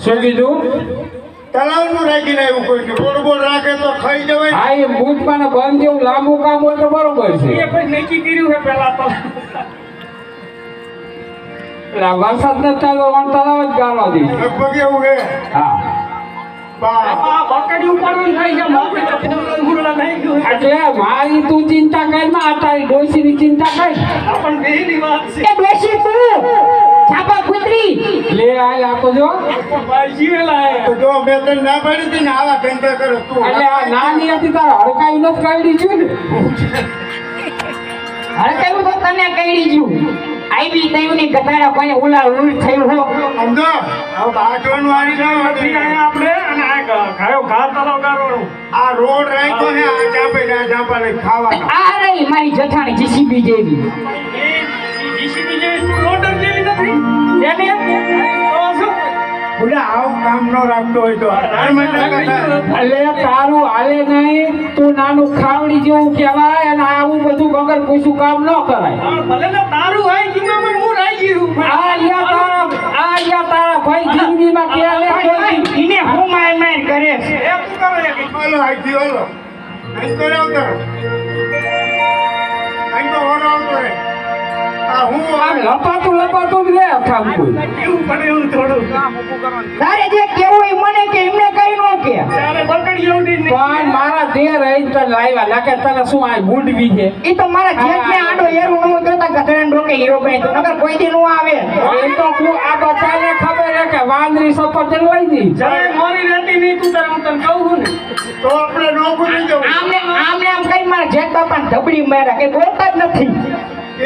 શું કીધું? તલાવનું રાખીને એવું કોઈ બોલ બોલ રાખે તો ખાઈ જવાય. હા, એ બૂટમાં બંધ જેવું લાંબુ કામ હોય તો બરોબર છે. એ પછી નક્કી કર્યું છે પેલા તો. વરસાદ ન ચાલો પણ તલાવ જ ગાળવા દે. લગભગ એવું છે. હા, બકડી ઉપાડવું થાય છે. એટલે મારી તું ચિંતા કર માં આ તારી ડોશીની ચિંતા કર. આપણ બેની વાત છે. એ ડોશી તું છાપા કુતરી લે આય આપો જો. ભાઈ જીવેલા હે. તો જો બે ત્રણ ના પાડી હતી ને આવા ધંધા કરે તું. એટલે આ નાની હતી તારે હડકાઈ ન કાઢી છું ને. હડકાયું તો તને કઈડી જ્યું આઈબી તયુની ગધાડા કોઈ ઉલા ઉલ થયું હો સમજો હવે બાજવાનું આવી જાવ આપણે અને આ ગાયો ઘા તલાવ ગારવાનું. આ રોડ રાખ્યો ને આ ચાપા લઈ ખાવાના. આ રહી મારી જઠાણી જીસીબી જેવી એ જીસીબી જેવી લોડર જેવી નથી. એને તો શું બોલે આવું કામ ન રાખતો હોય તો એટલે તારું હાલે નહીં. તું નાનું ખાવડી જેવું કહેવાય અને આવું બધું વગર પૂછું કામ ન કરાય. ભલે ને તારું હોય જીવનમાં હું રાજી છું. આ યા તારા ભાઈ જિંદગીમાં ક્યારે એને હું માર માર કરે છે એ તું કરો એક. હાલો આઈ હાલો અહીં તો આવતો અહીં તો ઓર આવતો રે આ હું આમ લપાતું જ રે ખામ કોઈ. એવું પડે એવું થોડું. તારે જે કેવું એ મને કે એમને કઈ નો કે ત્યારે બકડી એવડી નહીં. પણ મારા દેર રહી તને લાવ્યા લાગે તને શું આ ગુંડવી છે. એ તો મારા જેઠને આડો એરું નો જોતા ગધેડા ડોકે હીરો બની તો નકર કોઈ દી નો આવે એ તો આ બધાને ખબર છે કે વાંદરી સપોર્ટ લઈ દી. જ્યારે મોરી રહેતી નહીં તું તારે હું તને કહું છું ને. તો આપણે નોકરી નહીં જવું આમને આમ કરી મારા જેઠ બાપાને ધબડી માર્યા કે બોલતા જ નથી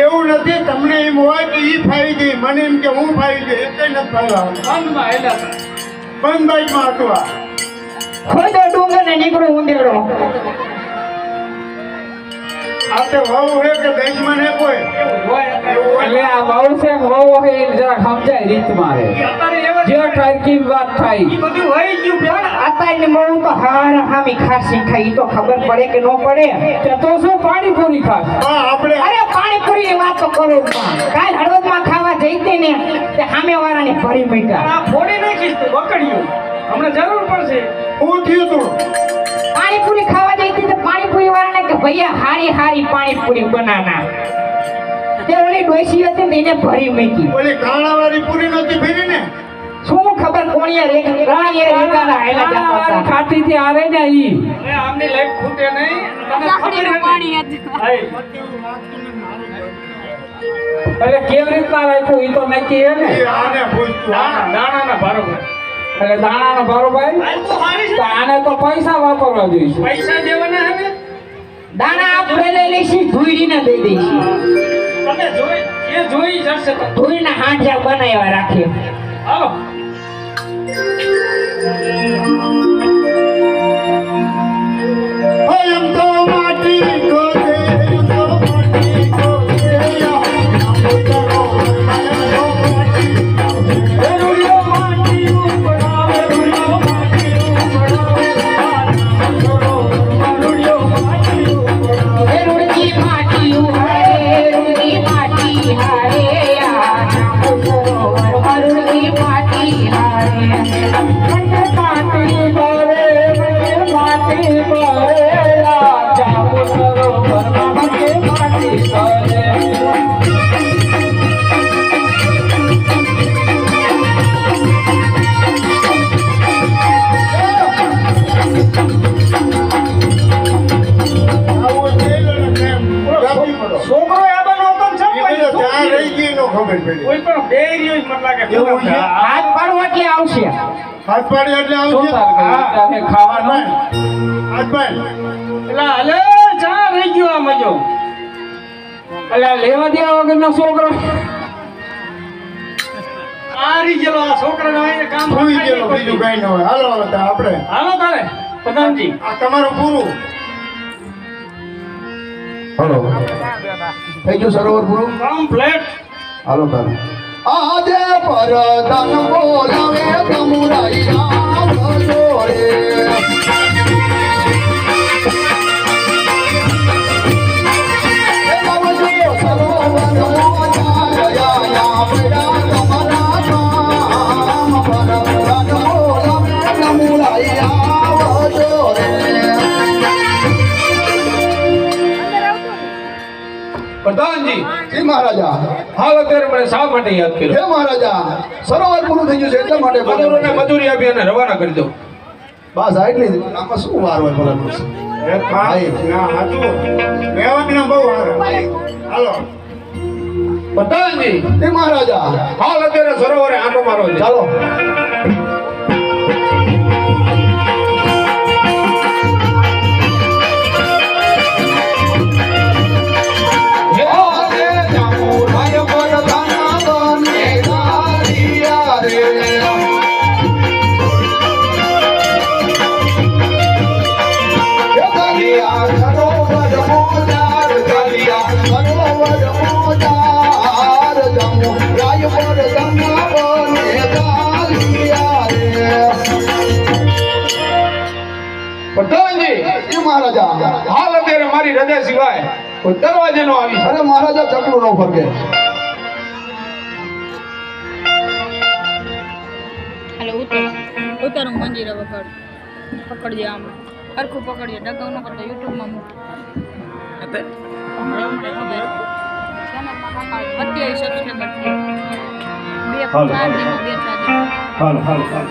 એવું નથી. તમને એમ હોય કે ઈ ફાવી ગઈ મને એમ કે હું ફાવી ગઈ એટલે નથી ફાવ્યા. બંધમાં હેલા બંધ બાઈકમાં હતું આ ખોદો ડુંગર ને નીકળો ઉંદેડો આ તે વહુ હે કે દેશમાં ને કોઈ એટલે આ વહુ છે વહુ હોય એ જરા સમજાય રીત મારે અત્યારે એવા જે ટાઈકી વાત થાય. ઈ બધું હોય ગયું પણ અત્યારની બહુ તો હામી ખાસી ખાઈ તો ખબર પડે કે ન પડે તે તો શું પાણીપુરી ખાસ. હા આપણે અરે પાણીપુરી ની વાત તો કરો કાલ હળવદમાં ખાવા જઈતી ને તે સામે વાળાની ભરી મૂક્યા આ ફોડી નાખીશ તું બકડીયું. હમણાં જરૂર પડશે. હું થયું તું પાણીપુરી ખાવા જઈતી તો પાણીપુરી વાળાને કે ભૈયા હારી પાણીપુરી બનાના તે ઓલી ડોસી હતી ને એને ભરી મૂકી ઓલી કાણાવાળી પૂરી નહોતી ફેરી ને શું ખબર કોણીએ રાણીએ રેગાના આયલા જતા હતા ખાતી થી આવે ને ઈ. હવે આમની લાઈફ ખૂટે નહીં. તને ખબર પાણી એટલે કેવી રીતના રાખ્યું ઈ તો નક્કી હે ને. એ આને પૂછતું દાણા બરોબર. એટલે દાણાનો બરોબર. હાલ તો હારી તો છે. આને તો પૈસા વાપરવા જોઈશે. પૈસા દેવાના હે ને. દાણા આપણે લઈ લઈશી ધોઈને દઈ દઈશી તમે જોઈ જશે તો. ધોઈને હાંડિયા બનાવ્યા રાખીએ હાલો. એમ તો માટી ગોદે એમ તો માટી ગોદે રૂડકી માટી હારે રૂડકી માટી હારે રૂડકી માટી હારે નહીં મને લાગે એવું છે? હાથ પાડવો એટલે આવશે હાથ પાડી એટલે શું આવશે તાર હા. તારે ખાવાનું હાથ પાડ એલા હલે ચા રહી ગયો આ મજો અલ્યા લેવા દેવા વગરનો છોકરો આ રહી ગયેલો આ છોકરાને આવીને કામ સુઈ ગયેલો બીજું કઈ ન હોય હાલો હવે તો આપણે હાલો તારે પ્રધાનજી આ તમારું પૂરું હલો થઈ ગયું સરોવર પૂરું કમ્પ્લેટ હાલો તારે આજે પરદાન બોલાવે તમુરાઈ આવજો રે એ આવજો સરોવર મોજા ગયા તમારા નામ પરદાન બોલાવે તમુરાઈ આવજો રે પ્રધાનજી જી મહારાજા હાલ અત્યારે મને શા માટે યાદ કર્યો હે મહારાજા સરોવર પૂરું થઈ ગયું છે એટલા માટે મજૂરોને મજૂરી આપી અને રવાના કરી દો બસ આટલી જ. આમાં શું વાર હોય ભલા એ ભાઈ ના હાચું મેવાતના બહુ હારા હાલો પ્રધાનજી એ મહારાજા હાલ અત્યારે સરોવરે આંટો મારો છે ચાલો પ્રધાનજી મહારાજા હાલ અત્યારે મારી રજા સિવાય કોઈ દરવાજે નો આવી અરે મહારાજા ચકલું ન ફરકે હાલો ઉતારો મંજીરા વગાડ પકડજે આમ સરખું પકડજે ડગાવ ન કરતો યુટ્યુબમાં મૂક અત્યારે સબસ્ક્રાઈબર છે 2 4 દિનો 2 4 દિનો હાલો હાલો હાલો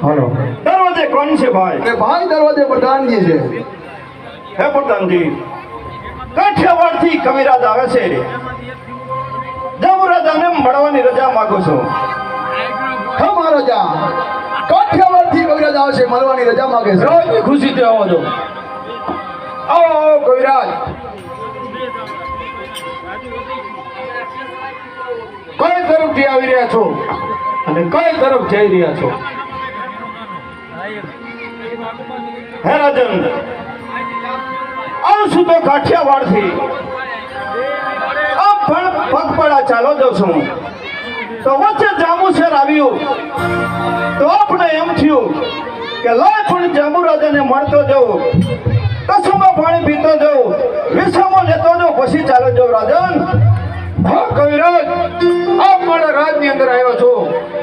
હાલો દરવાજે કોણ છે ભાઈ? એ ભાઈ દરવાજે પ્રધાનજી છે. હે પ્રધાનજી, કાઠિયાવાડથી કવિરાજ આવે છે. જમરાજાને મળવાની રજા માંગુ છું. હા મહારાજા, કાઠિયાવાડથી કવિરાજ આવે છે, મળવાની રજા માંગે છે. રોજની ખુશીથી આવો છો. આવો આવો કવિરાજ. કઈ તરફથી આવી રહ્યા છો અને કઈ તરફ જઈ રહ્યા છો? હે રાજન, આવું છું તો કાઠિયાવાડથી આમ પણ પગપાળા ચાલો જાઉં છું તો વચ્ચે જાંબુસર આવ્યું તો આપણે એમ થયું કે લાય પણ જાંબુરાજાને મળતો જવું, કસુમાં પાણી પીતો જવું, વિસામો લેતો જવું, પછી ચાલો જાઉં. રાજન, હા કવિરાજ, આપ મારા રાજની અંદર આવ્યો છો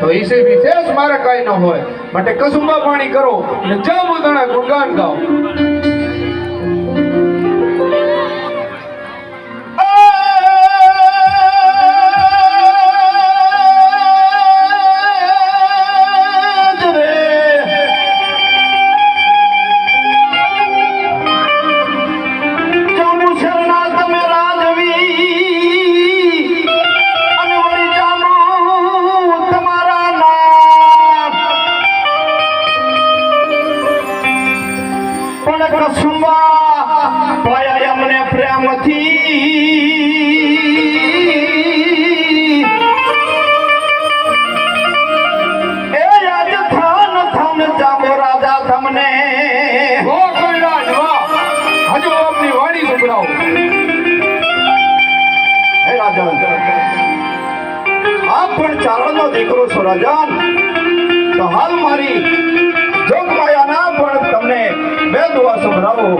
તો વિશેષ મારે કઈ ન હોય માટે કસુંબા પાણી કરો અને જાંબુદાણા ગુણગાન ગાઓ. દીકરો છો રાજન, તો હાલ મારી જોગમાયાના પણ તમને બે દુઆ સંભળાવો.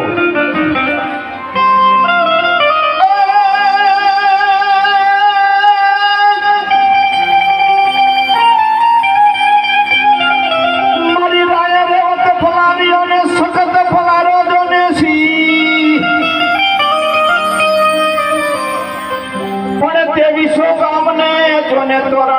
મારી રાય રેવત ફલારીઓ ને સખત ફલારો જોને સી પણ તે વિશ્વ ગામને જોને તોરણ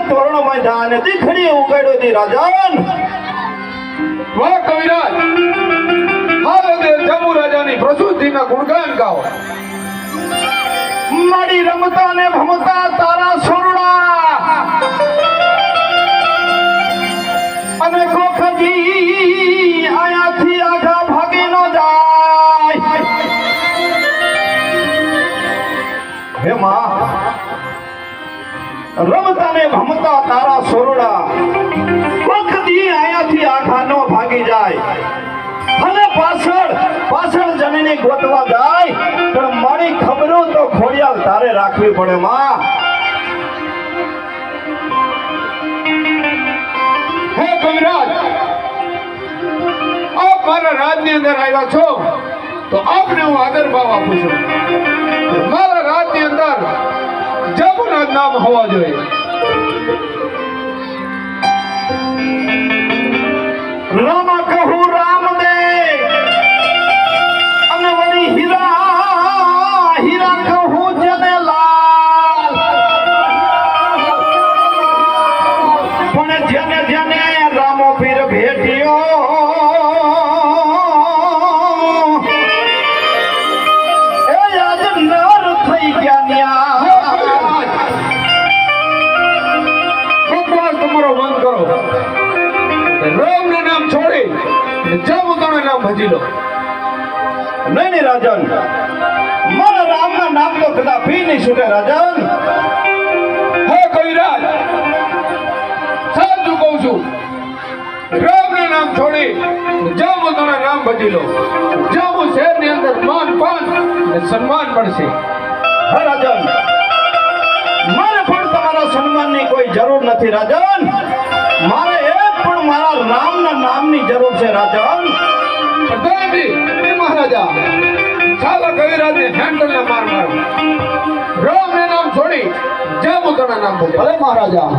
તોરણ બાંધ્યા અને દીખડી ઉગાડ્યો દી. રાજન, વાહ કવિરાજ, હાલો તે જંબુ રાજાની પ્રસુદ્ધિના ગુણગાન ગાઓ. મારી રમતા ને ભમતા તારા સોરડા અને કોખજી આયાથી આખા ભાગી નો જાય. હે માં, રમતા ને ભમતા તારા સોરડા કોખજી આયાથી આખા નો ભાગી જાય અને પાછળ જમીને ગોતવા જાય પણ મારી ખબરો તો ખોડિયાલ તારે રાખવી પડે. માં, હે કવિરાજ, આપ મારા રાજની અંદર આવ્યા છો તો આપને હું આદર ભાવ આપું છું. મારા રાજની અંદર જંબુનાથ નામ હોવા જોઈએ. રામ કહું રામદે અને વળી હીરા કહું જનેલાલ, પણ જેને રામો પીર ભેટ્યો એ આજ નર થઈ ગયા. તમારો બંધ કરો. રામનું નામ છોડી જંબુદાણા નામ ભજી લો. નહીં રાજન, મારા રામના નામ તો કદાપી નહીં છૂટે. રાજન, હે કવિરાજ, સાચું કહું છું, રામનું નામ છોડી જંબુદાણા નામ ભજી લો. જંબુ શહેરની અંદર માન પાન અને સન્માન મળશે. હે રાજન, મારે પણ તમારા સન્માનની કોઈ જરૂર નથી. રાજન, મારે એક પણ મારા રામના નામની જરૂર છે રાજન. પ્રધાનજી, એ મહારાજા ચાલો કવિરાજને હેન્ડલને માર મારો. રામને નામ છોડી જામુતણા નામ ભજે. ભલે મહારાજા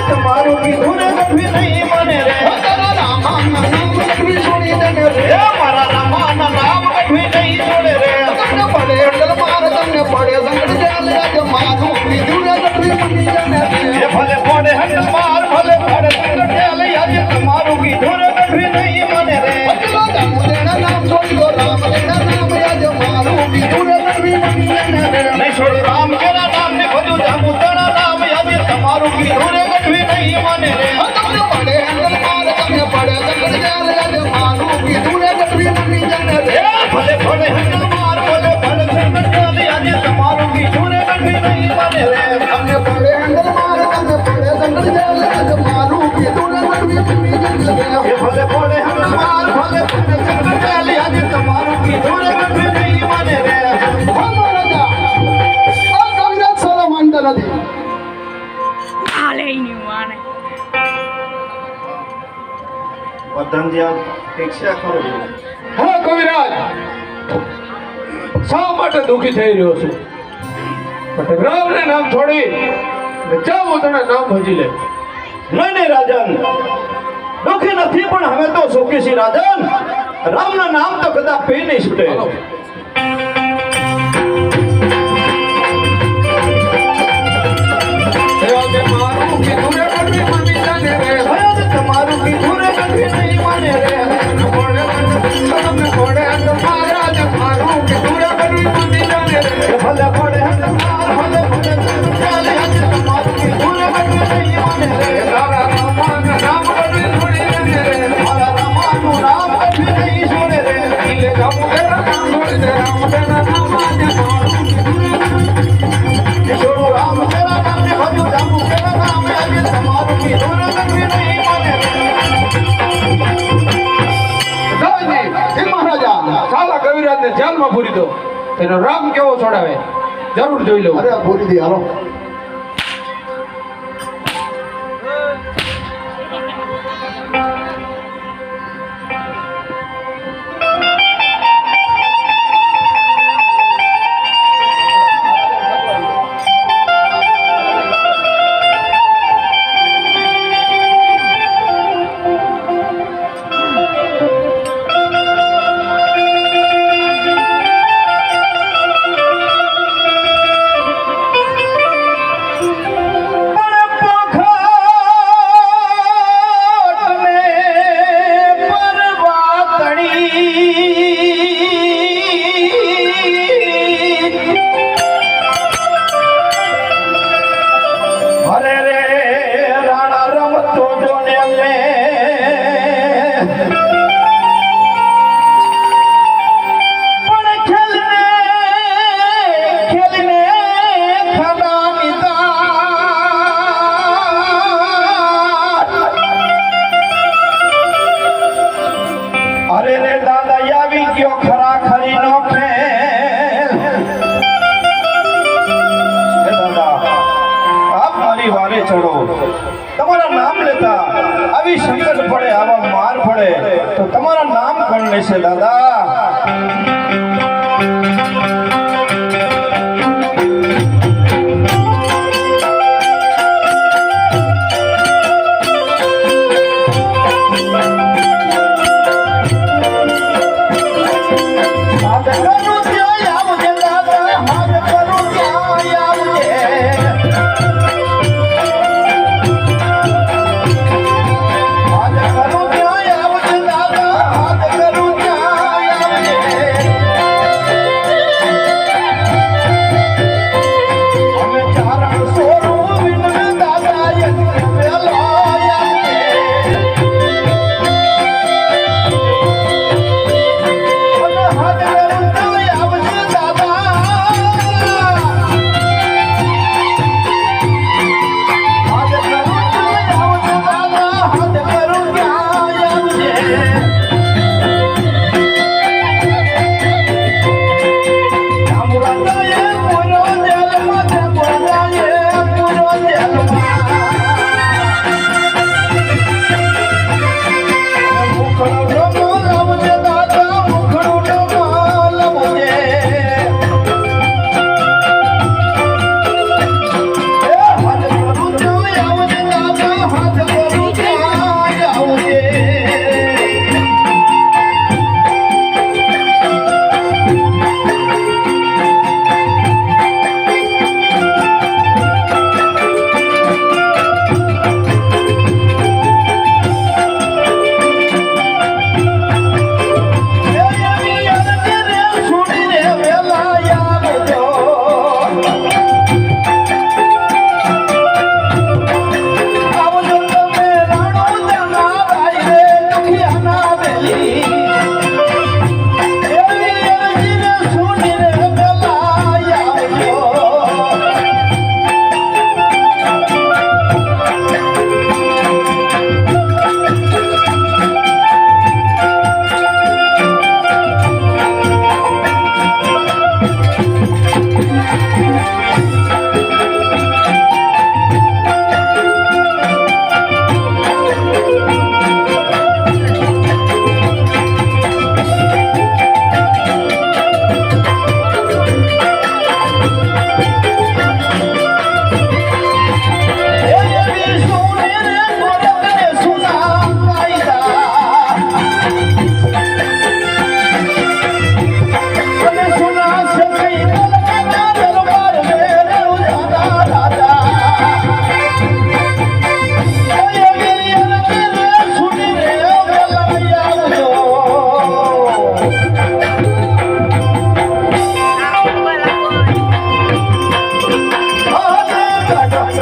તમારું કીધું ને ગઢવી નહીં મને રે. એ મારા રામાના નામ ગઢવી નહીં છોડે રે. એ ભલે પડે હંડ માર ભલે પડે સંકટ ચાલે આજે તમારું કીધું ને ગઢવી નહીં મને રે. નહીં છોડું રામ કેરા નામ ને બધું જામુતણા નામ આજે તમારું કીધું ને ગઢવી નહીં મને રે. ભલે ભલે હંડ માર ભલે ભલે સંકટ ચાલે આજે તમારું કીધું ને ગઢવી નહીં મને રે. એ ભલે પડે હંડ માર ભલે ભલે સંકટ ચાલે આજે તમારું કીધું ને ગઢવી નહીં મને રે. આ લઈને માને ભીક્ષા કરો. હા કવિરાજ, શા માટે દુઃખી થઈ રહ્યો છું? પણ રામને નામ છોડી જામુતણા નામ ભજી લે. નહીં નહીં રાજન, દુઃખી નથી પણ હવે તો સુખી છે રાજન. રામના નામ તો કદાચ પી નહીં છૂટે. હાલો. એ આજે મારું કીધું રે ગઢવી માની જાને રે. હવે તમારું કીધું ને ગઢવી નહીં મને રે. તમને પડે તો મહારાજ મારું કીધું રે ગઢવી માની જાને રે. એ ભલે પડે હંડ માર ભલે ભલે સંકટ ચાલે આજે તમારું કીધું ને ગઢવી નહીં મને રે. એ તારા રામાના નામ ગઢવી છોડી જાને રે. મારા રામાનું નામ ગઢવી નહીં છોડે રે. એટલે જામુતણા નામ છોડી દે. રામના નામ આજે મારું કીધું રે. એ છોડું રામ તેરા નામ ને ભજું જામું તેરા નામ આજે તમારું કીધું ને ગઢવી નહીં મને રે. પ્રધાનજી, એ મહારાજા સાલા કવિરાજને જેલમાં પૂરી દો. તેનો રામ કેવો છોડાવે જરૂર જોઈ લઉં. અરે બોલી દી હાલો તમારા નામ લેતા આવી સંકટ પડે આવા માર પડે તો તમારા નામ કોણ લેશે દાદા?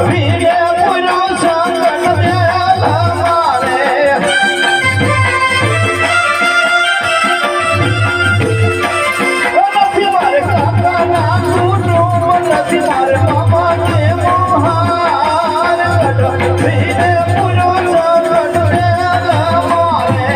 વીરે પૂરો સંકટ દેલા મારે નથી મારે કાકાના કુટુંબ નથી મારે મામા કે મોહાર વીરે પૂરો સંકટ દેલા મારે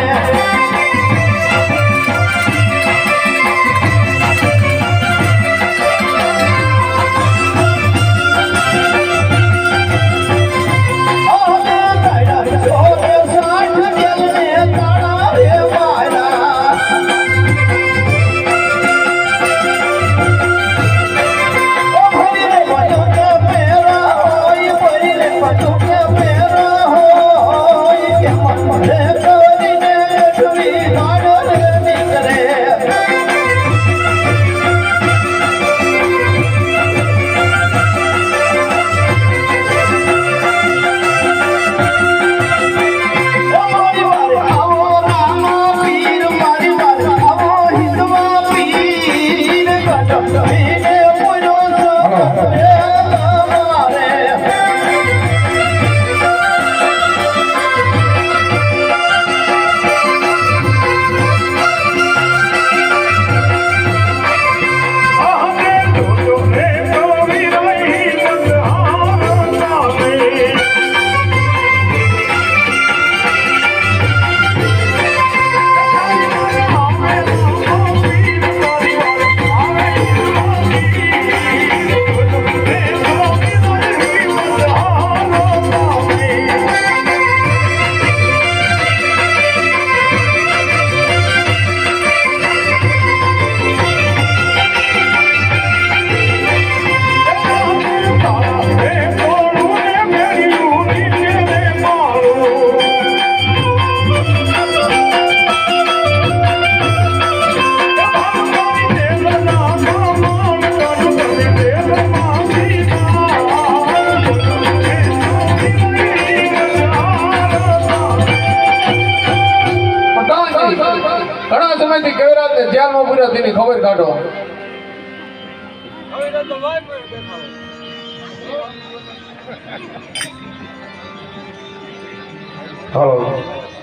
ઘણા સમયથી કવિરાજને જેલમાં પૂર્યા તેની ખબર કાઢો.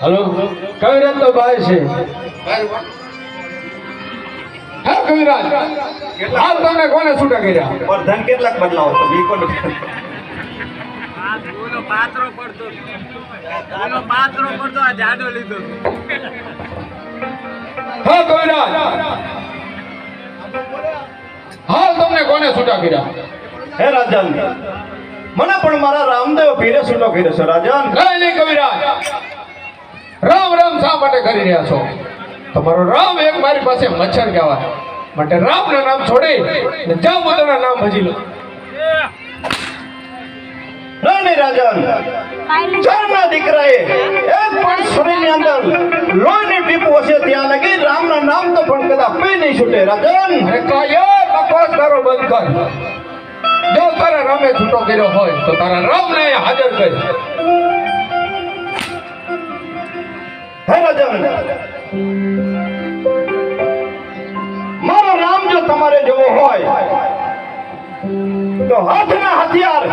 હલો કવિરાજ તો ભાઈ છે. હા કવિરાજ હાલ તમને કોને છૂટા કર્યા? પર ધન કેટલાક બદલાવો તો બી કોણ હા કવિરાજ હાલ તમને કોને છૂટા કર્યા? હે રાજન મને પણ મારા રામદેવ પીરે છૂટો કર્યો છે રાજન. કઈ નહીં કવિરાજ, રામ રામ શા માટે કરી રહ્યા છો? તમારો રામ એક મારી પાસે મચ્છર કહેવાય, માટે રામના નામ છોડી ને જામુદના નામ ભજી લો. નહીં રાજન, ચારના દીકરાએ એક પણ શરીરની અંદર લોહીની ટીપું હશે ત્યાં લગી રામના નામ તો પણ કદાચ પી નહીં છૂટે રાજન. અરે કાયર બકવાસ તારો બંધ કર. જો તારા રામે છૂટો કર્યો હોય તો તારા રામને હાજર કર. હે રાજન, મારો રામ જો તમારે જોવો હોય તો હાથના હથિયાર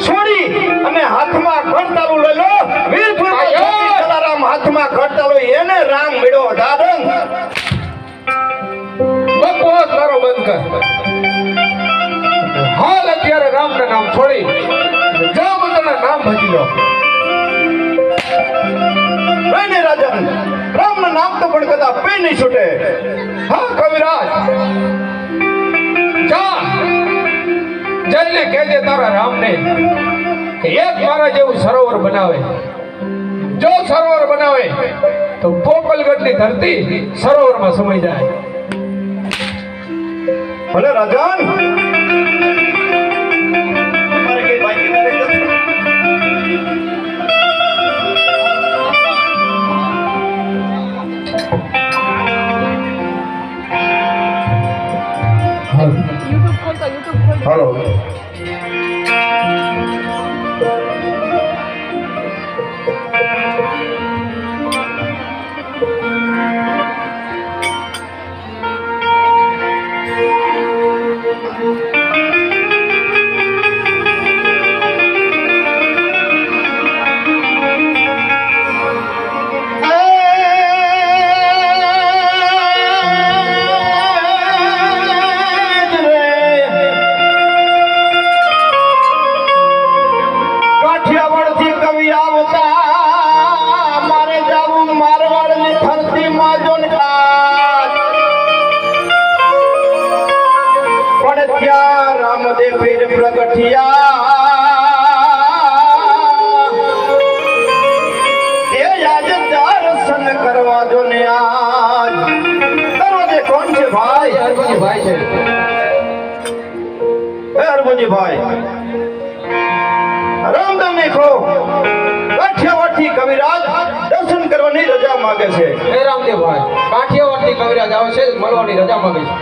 છોડી અને હાથમાં ખડતાલું લઈ લો. વીરપુર જલારામ હાથમાં ખડતાલું એને રામ મળ્યો દાદન. બકવાસ તારો બંધ કર. હાલ અત્યારે રામના નામ છોડી જામુદના નામ ભજી લો. નહીં રાજન, રામના નામ તો પણ કદાચ પી નહીં છૂટે. હા કવિરાજ જા જઈને કહેજે તારા રામને કે એક મારા જેવું સરોવર બનાવે. જો સરોવર બનાવે તો પોકલગઢની ધરતી સરોવરમાં સમાઈ જાય. ભલે રાજન, તમારે કઈ બાકી નથી? યુટ્યુબ ખોલતો હાલો કવિરાજ દર્શન કરવાની રજા માંગે છે. હે રામદેવભાઈ, કાઠિયાવાડથી કવિરાજ આવે છે, મળવાની રજા માંગે છે.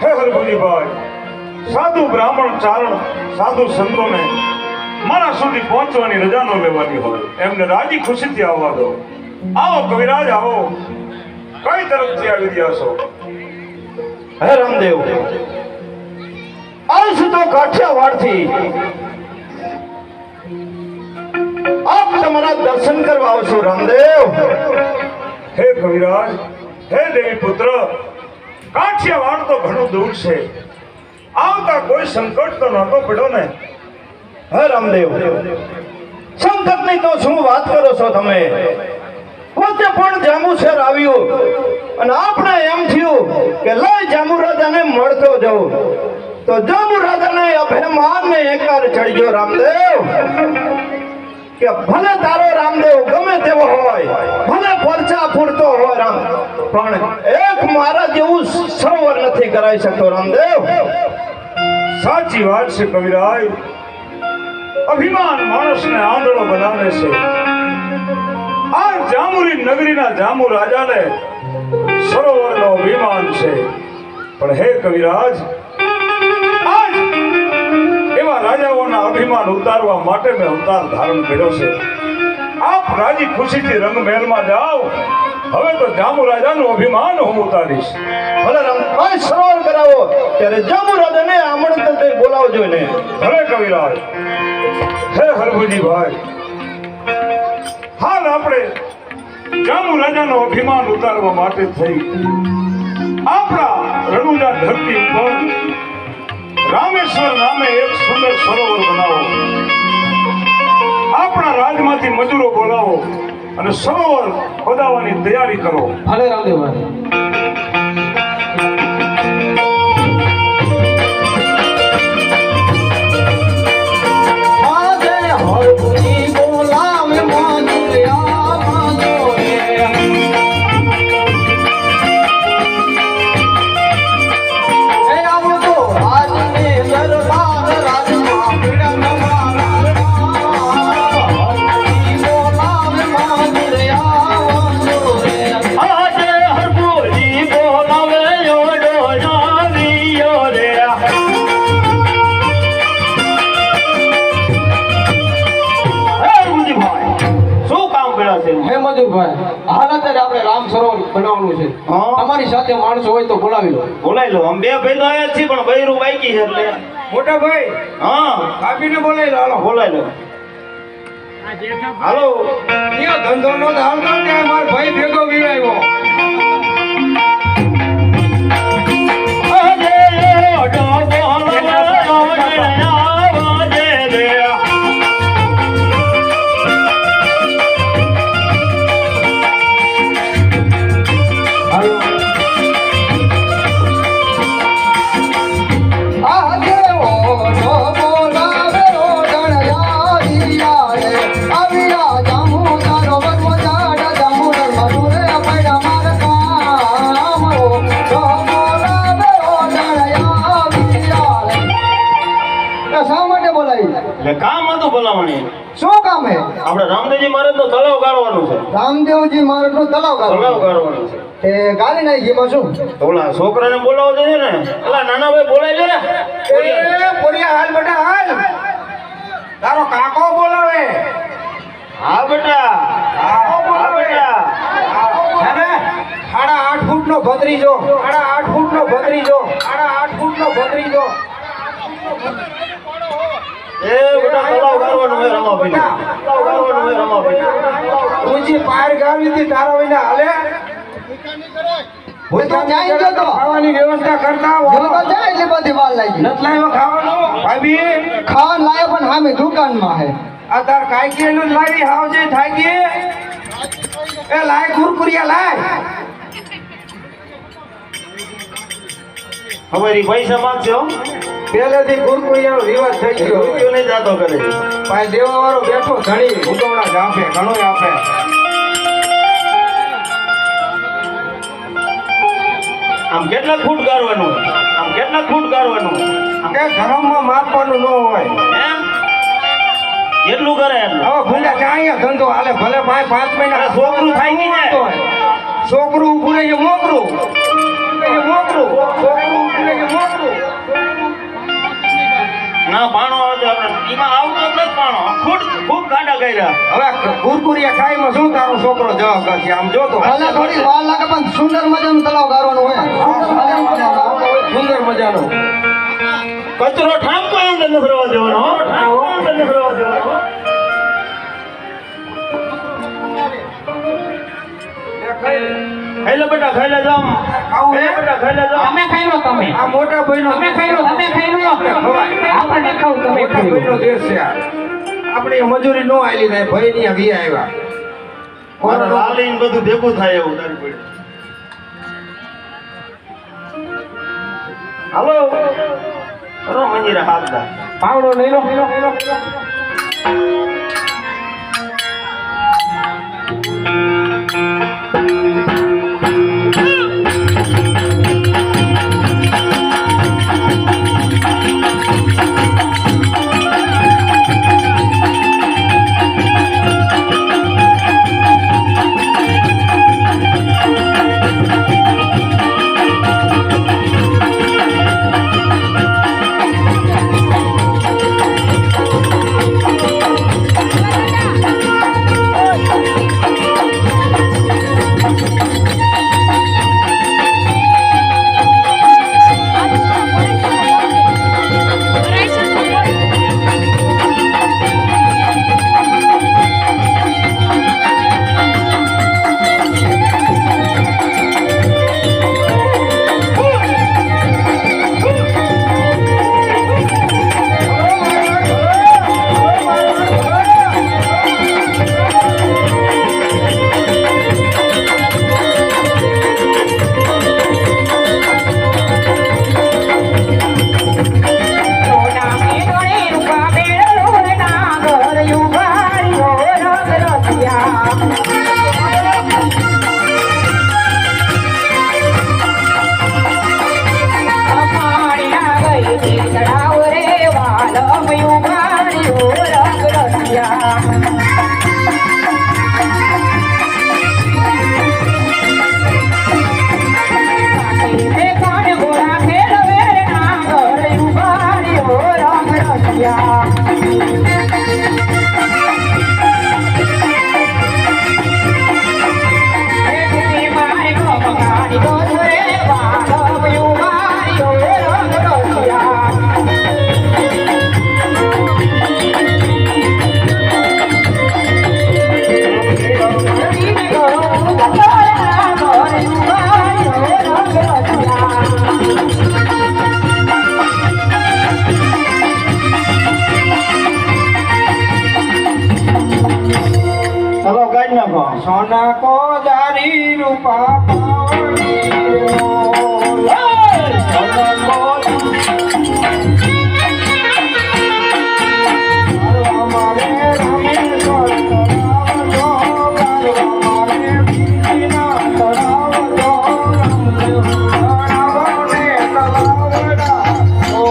હે હરભુજીભાઈ, સાધુ બ્રાહ્મણ ચારણ સાધુ સંતોને મારા સુધી પહોંચવાની રજા ન લેવાની હોય, એમને રાજી ખુશીથી આવવા દો. આવો કવિરાજ આવો. કઈ તરફથી આવી રહ્યા છો? હે રામદેવ, આવશું તો કાઠિયાવાડથી. આપ તમારા દર્શન કરવા આવશો રામદેવ. હે કવિરાજ, હે દેવી પુત્ર, કાઠિયાવાડ તો ઘણું દૂર છે. આવતા કોઈ સંકટ તો નહોતો પડ્યો ને? હે રામદેવ, સંકટની તો શું વાત કરો છો તમે? પોતે પણ જાંબુસર આવ્યું અને આપણે એમ થયું કે લઈ જાંબુ રાજાને મળતો જવું, તો જાંબુ રાજાને અભિમાન ને એકાર ચડ્યો રામદેવ કે ભલે તારો રામદેવ ગમે તેવો હોય, ભલે પરચા ફૂટતો હોય રામ, પણ એક મારા જેવું સરોવર નથી કરાવી શકતો રામદેવ. સાચી વાત છે કવિરાજ. અભિમાન માણસને આંધળો બનાવે છે. આ જામુરી નગરીના જામુ રાજાને સરોવરનો અભિમાન છે. પણ હે કવિરાજ, આજ એવા રાજાઓના અભિમાન ઉતારવા માટે મેં અવતાર ધારણ કર્યો છે. આપ રાજી ખુશીથી રંગમહેલમાં જાઓ. હવે તો જામુ રાજાનું અભિમાન હું ઉતારીશ. ભલે રામ, કોઈ સરોવર કરાવો ત્યારે જાંબુ રાજાને આમંત્રણ દઈ બોલાવજો ને. ભલે કવિરાજ. હે હરભુજીભાઈ, હાલ આપણે જામુ રાજાનો અભિમાન ઉતારવા માટે થઈ આપણા રણુજા ધરતી ઉપર રામેશ્વર નામે એક સુંદર સરોવર બનાવો. આપણા રાજમાંથી મજૂરો બોલાવો અને સરોવર ખોદાવવાની તૈયારી કરો. ભલે રામદેવભાઈ. હે મજૂરભાઈ, હાલ અત્યારે આપણે રામ સરોવર બનાવવાનું છે. હા. તમારી સાથે માણસો હોય તો બોલાવી લો. બોલાવી લો. આમ બે ભાઈ તો આયા જ છીએ, પણ બૈરું બાકી છે એટલે. મોટા ભાઈ, હા, આપીને બોલાવી લો. હાલો. બોલાવી લો. હાલો. અહીંયા ધંધો નો હાલતો ત્યાં મારો ભાઈ ભેગો વિવાયો. એટલે કામ હતું બોલાવવાની. શું કામ હે? આપણે રામદેવજી મહારાજ નો તલાવ ગાળવાનું છે. રામદેવજી મહારાજ નો તલાવ તલાવ ગાળવાનો. ગાળવાનું છે. તે ગાલી નાખી એમાં શું? તો ઓલા છોકરાને બોલાવો છે ને, ઓલા નાના ભાઈ બોલાવી લે ને. એ પોરિયા હાલ બેટા હાલ. તારો કાકો બોલાવે. હા બેટા, હા બેટા. હે ને? 8.5 ફૂટનો ભત્રીજો. 8.5 ફૂટનો ભત્રીજો. 8.5 ફૂટનો ભત્રીજો. એ બેટા તલાવ ગાળવાનું હોય રમાભાઈ. તલાવ ગાળવાનું હોય રમાભાઈ. ઊંચી પાર ગાવી હતી તારા વિના હાલે. હું તો જાય ગયો તો. ખાવાની વ્યવસ્થા કરતા જો તો જાય એટલે બધી વાર લાગી. નથી લાવ્યો ખાવાનું ભાભી. ખાવાનું લાયો પણ સામે દુકાનમાં હે. આ તાર કાંઈકેલું જ લાવી હાવજે થાય કે એ લાય કુરકુરિયા લાય. અમારી પૈસા માંગજો. પહેલેથી કુરકુરિયાનો રિવાજ થઈ ગયો. રૂપિયો નહીં જાતો કરે. ભાઈ દેવા વાળો બેઠો ધણી ઉગવણા જ આપે, ઘણો આપે. આમ કેટલા ફૂટ ગાળવાનું? આમ કેટલા ફૂટ ગાળવાનું? કે ધર્મમાં માપવાનું ન હોય. એમ? એટલું કરે એટલું હવે ભૂંડા જાય ધંધો હાલે ભલે ભાઈ 5 મહિના અરે છોકરું થાય કે ને? છોકરું ઉભું રહે છે મોકરું છોકરું ઉભું રહે છે મોકરું ના પાણો આવે તો આપણે એમાં આવતો જ નથી પાણો ખૂબ ગાંડા કર્યા હવે કુરકુરિયા ખાઈમાં શું તારો છોકરો જવા કરશે આમ જો તો ભલે થોડી વાર લાગે પણ સુંદર મજાનું તલાવ ગારવાનું હોય સુંદર મજાનો કચરો ઠામકો અંદર નથી રહેવા દેવાનો હો. ઠામકો અંદર નથી રહેવા દેવાનો ખાઈ લો બેટા ખાઈ લે જામ આવું હે? બેટા ખાઈ લે જામ તમે ખાઈ લો તમે આ મોટા ભાઈનો તમે ખાઈ લો આપણને ખાવ તમે મોટા ખાઈ લો ભાઈનો દેશ છે આ. આપણે મજૂરી નો આલી થાય ભાઈ ની વી આવ્યા મારા લાલીને બધું ભેગું થાય એવું તારી પડી હાલો કરો મંજીરા હાથ દા પાવડો લઈ લો ચલો ગાડી નાખો સોના કો દારી રૂપા પાવડી સોના કો મારે રમે સોના મારે બીના તળાવ જો રમણે તળાવડા ઓ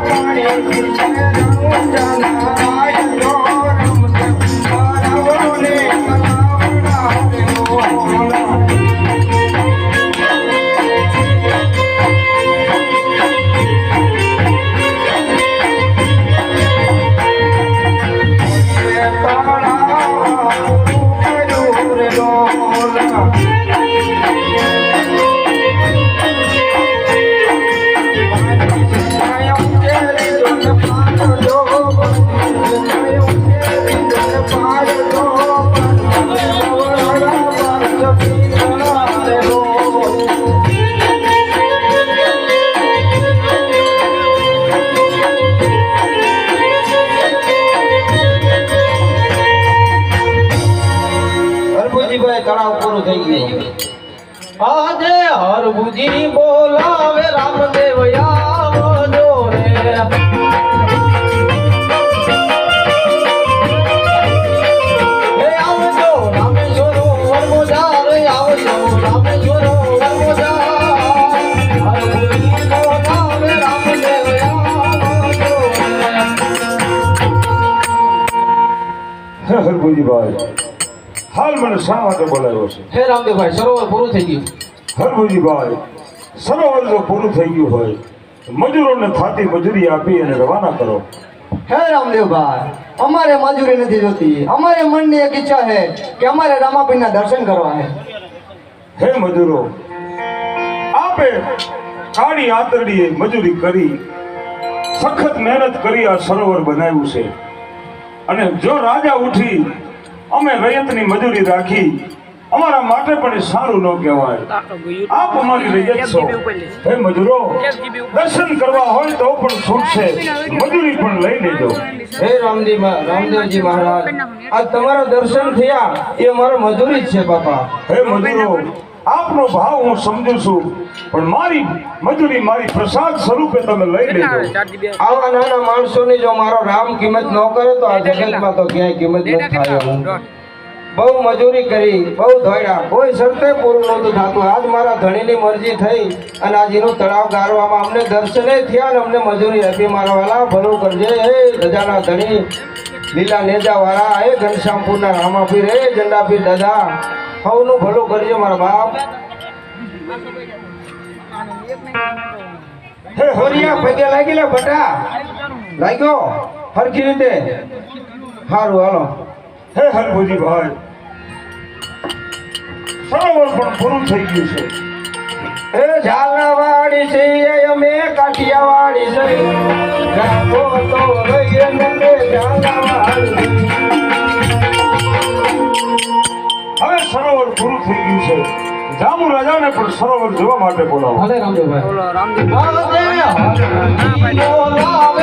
પાણી તળાવ પૂરું થઈ ગયું. આજે હરભુજી બોલાવે રામદેવ આવજો રે હે આવજો રામેશ્વર વરમોજા રે આવજો રામેશ્વર વરમોજા હરભુજી બોલાવે રામદેવ આવજો હે હરભુજીભાઈ, હાલ મને શા માટે બોલાવ્યો છે? હે રામદેવભાઈ, સરોવર પૂરું થઈ ગયું. હરભુજીભાઈ, સરોવર જો પૂરું થઈ ગયું હોય તો મજૂરોને થાતી મજૂરી આપી અને રવાના કરો. હે રામદેવભાઈ, અમારે મજૂરી નથી જોતી. અમારે મનની એક ઈચ્છા છે કે અમારે રામાપીરના દર્શન કરવા છે. હે મજૂરો, આપે કાળી આંતરડીએ મજૂરી કરી, સખત મહેનત કરી આ સરોવર બનાવ્યું છે. અને જો રાજા ઉઠી અમે રૈયતની મજૂરી રાખી, અમારા માટે પણ એ સારું ન કહેવાય. આપ અમારી રૈયત છો. હે મજૂરો, દર્શન કરવા હોય તો પણ છૂટશે, મજૂરી પણ લઈ લેજો. હે રામદેવજી મહારાજ, આ તમારા દર્શન થયા એ અમારો મજૂરી જ છે બાપા. હે મજૂરો, આપનો ભાવ હું સમજુ છું, પણ મારી મજૂરી મારી પ્રસાદ સ્વરૂપે તમે લઈ લેજો. આવા નાના માણસોની જો મારો રામ કિંમત ન કરે તો આ જગતમાં તો ક્યાંય કિંમત ન થાય. બહુ મજૂરી કરી, બહુ દોડ્યા, કોઈ શરતે પૂરું નહોતું થતું. આજ મારા ધણીની મરજી થઈ અને આજ એનું તળાવ ગારવામાં અમને દર્શને થયા અને અમને મજૂરી આપી. મારા વાલા ભલું કરજે હે રજાના ધણી, લીલા નેજા વાળા, હે ઘનશ્યામપુરના રામાપીર, હે જંડાપીર દાદા, સૌનું ભલું કરજે મારા બાપ. હે હોરિયા પગે લાગી લે બટા, લાગ્યો હરખી રીતે. સારું હાલો. હે હરભુજીભાઈ, સરોવર પણ પૂરું થઈ ગયું છે. એ ઝાલાવાડી છે અમે કાઠિયાવાડી છે, રાખો તો રહીએ નંદે ઝાલાવાડી. હવે સરોવર પૂરું થઈ ગયું છે. જામુ રાજાને પણ સરોવર જોવા માટે બોલાવો. ભલે રામદેવભાઈ. આજે હરભુજી બોલાવે